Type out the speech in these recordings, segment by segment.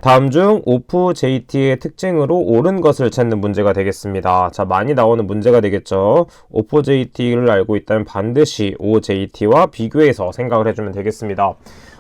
다음 중 OPJT의 특징으로 옳은 것을 찾는 문제가 되겠습니다. 자, 많이 나오는 문제가 되겠죠. OPJT를 알고 있다면 반드시 OJT와 비교해서 생각을 해주면 되겠습니다.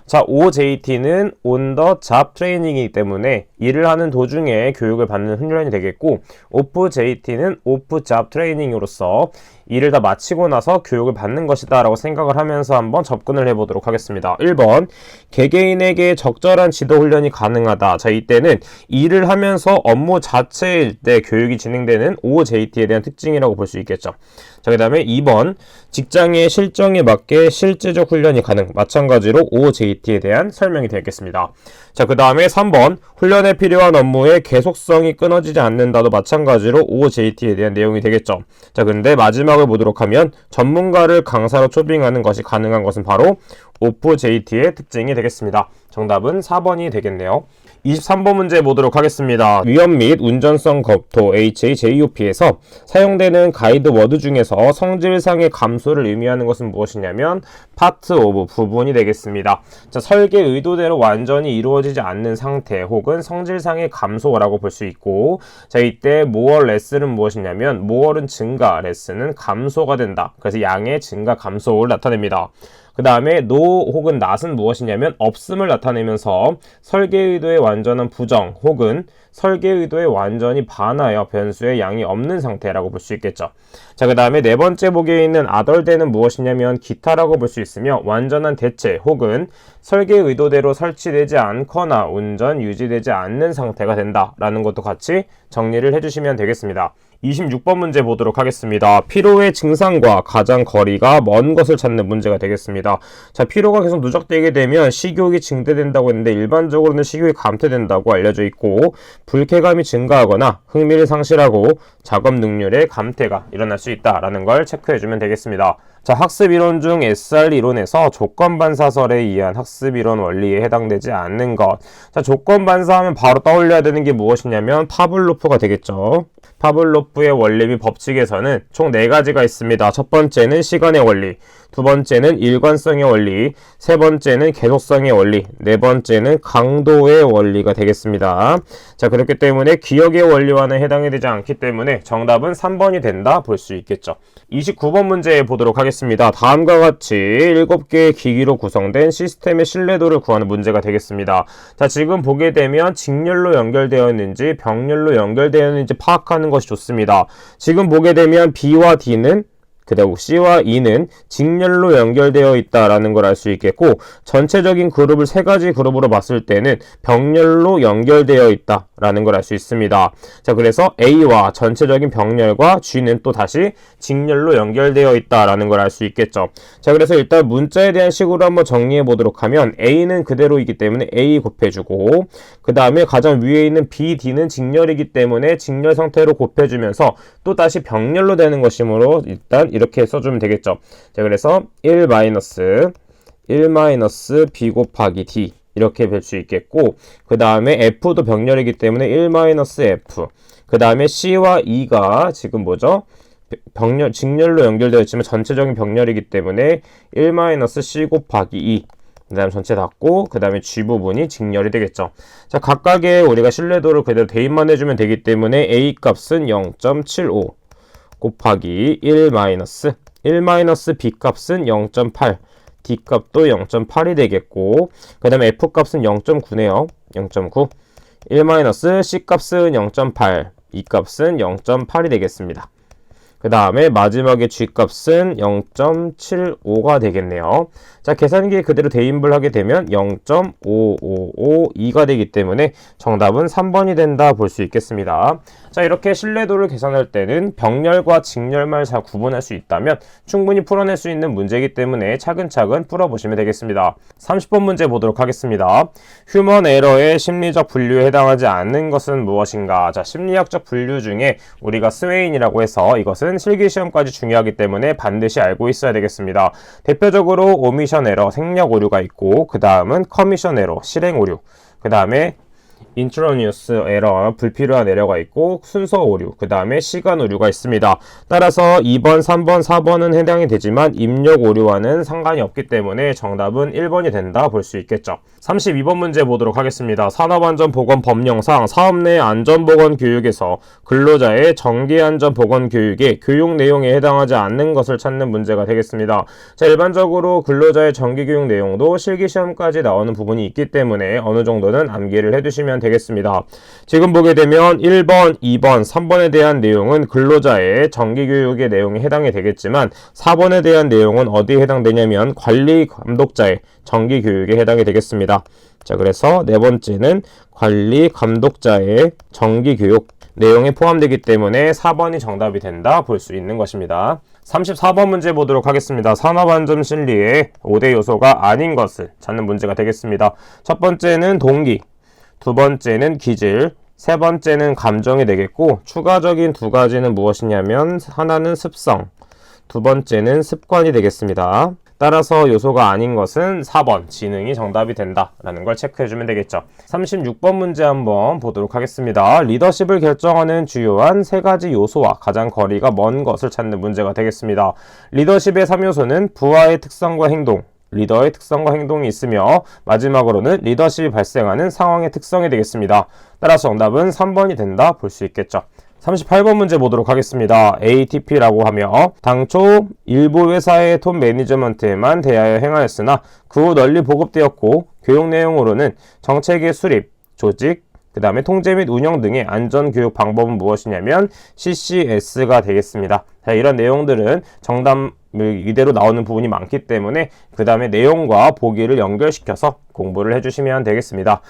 자, OJT는 On the Job Training이기 때문에 일을 하는 도중에 교육을 받는 훈련이 되겠고, OPJT는 Off Job Training으로서 일을 다 마치고 나서 교육을 받는 것이다 라고 생각을 하면서 한번 접근을 해보도록 하겠습니다. 1번, 개개인에게 적절한 지도 훈련이 가능하다. 자, 이때는 일을 하면서 업무 자체일 때 교육이 진행되는 OJT에 대한 특징이라고 볼 수 있겠죠. 자, 그 다음에 2번, 직장의 실정에 맞게 실제적 훈련이 가능. 마찬가지로 OJT에 대한 설명이 되겠습니다. 자, 그 다음에 3번, 훈련에 필요한 업무의 계속성이 끊어지지 않는다도 마찬가지로 OJT에 대한 내용이 되겠죠. 자, 근데 마지막을 보도록 하면 전문가를 강사로 초빙하는 것이 가능한 것은 바로 OPJT의 특징이 되겠습니다. 정답은 4번이 되겠네요. 23번 문제 보도록 하겠습니다. 위험 및 운전성 검토 HAJOP에서 사용되는 가이드 워드 중에서 성질상의 감소를 의미하는 것은 무엇이냐면 part of 부분이 되겠습니다. 자, 설계 의도대로 완전히 이루어지지 않는 상태 혹은 성질상의 감소라고 볼 수 있고, 자, 이때 more less는 무엇이냐면 more는 증가, less는 감소가 된다. 그래서 양의 증가 감소를 나타냅니다. 그 다음에 no 혹은 not은 무엇이냐면 없음을 나타내면서 설계 의도의 완전한 부정 혹은 설계 의도에 완전히 반하여 변수의 양이 없는 상태라고 볼 수 있겠죠. 자, 그 다음에 네 번째 보기에 있는 otherthan은 무엇이냐면 기타라고 볼 수 있으며 완전한 대체 혹은 설계 의도대로 설치되지 않거나 운전 유지되지 않는 상태가 된다라는 것도 같이 정리를 해주시면 되겠습니다. 26번 문제 보도록 하겠습니다. 피로의 증상과 가장 거리가 먼 것을 찾는 문제가 되겠습니다. 자, 피로가 계속 누적되게 되면 식욕이 증대된다고 했는데 일반적으로는 식욕이 감퇴된다고 알려져 있고, 불쾌감이 증가하거나 흥미를 상실하고 작업 능률의 감퇴가 일어날 수 있다라는 걸 체크해주면 되겠습니다. 자, 학습이론 중 SR 이론에서 조건반사설에 의한 학습이론 원리에 해당되지 않는 것. 자, 조건반사하면 바로 떠올려야 되는 게 무엇이냐면 파블로프가 되겠죠. 파블로프의 원리 및 법칙에서는 총 4가지가 있습니다. 첫 번째는 시간의 원리, 두 번째는 일관성의 원리, 세 번째는 계속성의 원리, 네 번째는 강도의 원리가 되겠습니다. 자, 그렇기 때문에 기억의 원리와는 해당이 되지 않기 때문에 정답은 3번이 된다 볼 수 있겠죠. 29번 문제 보도록 하겠습니다. 다음과 같이 7개의 기기로 구성된 시스템의 신뢰도를 구하는 문제가 되겠습니다. 자, 지금 보게 되면 직렬로 연결되어 있는지 병렬로 연결되어 있는지 파악하는 것이 좋습니다. 지금 보게 되면 B와 D는 그리고 C와 E는 직렬로 연결되어 있다라는 걸 알 수 있겠고, 전체적인 그룹을 3가지 그룹으로 봤을 때는 병렬로 연결되어 있다라는 걸 알 수 있습니다. 자, 그래서 A와 전체적인 병렬과 G는 또 다시 직렬로 연결되어 있다라는 걸 알 수 있겠죠. 자, 그래서 일단 문자에 대한 식으로 한번 정리해 보도록 하면 A는 그대로이기 때문에 A 곱해주고, 그 다음에 가장 위에 있는 B, D는 직렬이기 때문에 직렬 상태로 곱해주면서 또 다시 병렬로 되는 것이므로 일단 이렇게 써주면 되겠죠. 자, 그래서 1 B 곱하기 D 이렇게 볼 수 있겠고, 그 다음에 F도 병렬이기 때문에 1 F, 그 다음에 C와 E가 지금 뭐죠? 직렬로 연결되어 있지만 전체적인 병렬이기 때문에 1 C 곱하기 2, 그 다음 전체 닫고, 그 다음에 G 부분이 직렬이 되겠죠. 자, 각각의 우리가 신뢰도를 그대로 대입만 해주면 되기 때문에 A 값은 0.75 곱하기 1 B 값은 0.8, D 값도 0.8이 되겠고, 그 다음에 F 값은 0.9네요. 0.9. 1 C 값은 0.8, E 값은 0.8이 되겠습니다. 그 다음에 마지막에 G값은 0.75가 되겠네요. 자, 계산기에 그대로 대입을 하게 되면 0.5552가 되기 때문에 정답은 3번이 된다 볼 수 있겠습니다. 자, 이렇게 신뢰도를 계산할 때는 병렬과 직렬만 잘 구분할 수 있다면 충분히 풀어낼 수 있는 문제이기 때문에 차근차근 풀어보시면 되겠습니다. 30번 문제 보도록 하겠습니다. 휴먼 에러의 심리적 분류에 해당하지 않는 것은 무엇인가? 자, 심리학적 분류 중에 우리가 스웨인이라고 해서 이것은 실기시험까지 중요하기 때문에 반드시 알고 있어야 되겠습니다. 대표적으로 오미션 에러, 생략 오류가 있고, 그 다음은 커미션 에러, 실행 오류, 그 다음에 인트로니우스 에러, 불필요한 에러가 있고 순서 오류, 그 다음에 시간 오류가 있습니다. 따라서 2번, 3번, 4번은 해당이 되지만 입력 오류와는 상관이 없기 때문에 정답은 1번이 된다 볼 수 있겠죠. 32번 문제 보도록 하겠습니다. 산업안전보건법령상 사업 내 안전보건 교육에서 근로자의 정기안전보건 교육의 교육 내용에 해당하지 않는 것을 찾는 문제가 되겠습니다. 자, 일반적으로 근로자의 정기교육 내용도 실기시험까지 나오는 부분이 있기 때문에 어느 정도는 암기를 해두시면 되겠습니다. 지금 보게 되면 1번, 2번, 3번에 대한 내용은 근로자의 정기교육의 내용에 해당이 되겠지만 4번에 대한 내용은 어디에 해당되냐면 관리감독자의 정기교육에 해당이 되겠습니다. 자, 그래서 네 번째는 관리감독자의 정기교육 내용에 포함되기 때문에 4번이 정답이 된다 볼 수 있는 것입니다. 34번 문제 보도록 하겠습니다. 산업안전심리의 5대 요소가 아닌 것을 찾는 문제가 되겠습니다. 첫 번째는 동기, 두 번째는 기질, 세 번째는 감정이 되겠고 추가적인 두 가지는 무엇이냐면 하나는 습성, 두 번째는 습관이 되겠습니다. 따라서 요소가 아닌 것은 4번 지능이 정답이 된다라는 걸 체크해주면 되겠죠. 36번 문제 한번 보도록 하겠습니다. 리더십을 결정하는 주요한 세 가지 요소와 가장 거리가 먼 것을 찾는 문제가 되겠습니다. 리더십의 3요소는 부하의 특성과 행동, 리더의 특성과 행동이 있으며 마지막으로는 리더십이 발생하는 상황의 특성이 되겠습니다. 따라서 정답은 3번이 된다 볼 수 있겠죠. 38번 문제 보도록 하겠습니다. ATP라고 하며 당초 일부 회사의 톱 매니지먼트에만 대하여 행하였으나 그 후 널리 보급되었고 교육 내용으로는 정책의 수립, 조직, 그 다음에 통제 및 운영 등의 안전교육 방법은 무엇이냐면 CCS가 되겠습니다. 자, 이런 내용들은 정답 이대로 나오는 부분이 많기 때문에 그 다음에 내용과 보기를 연결시켜서 공부를 해주시면 되겠습니다.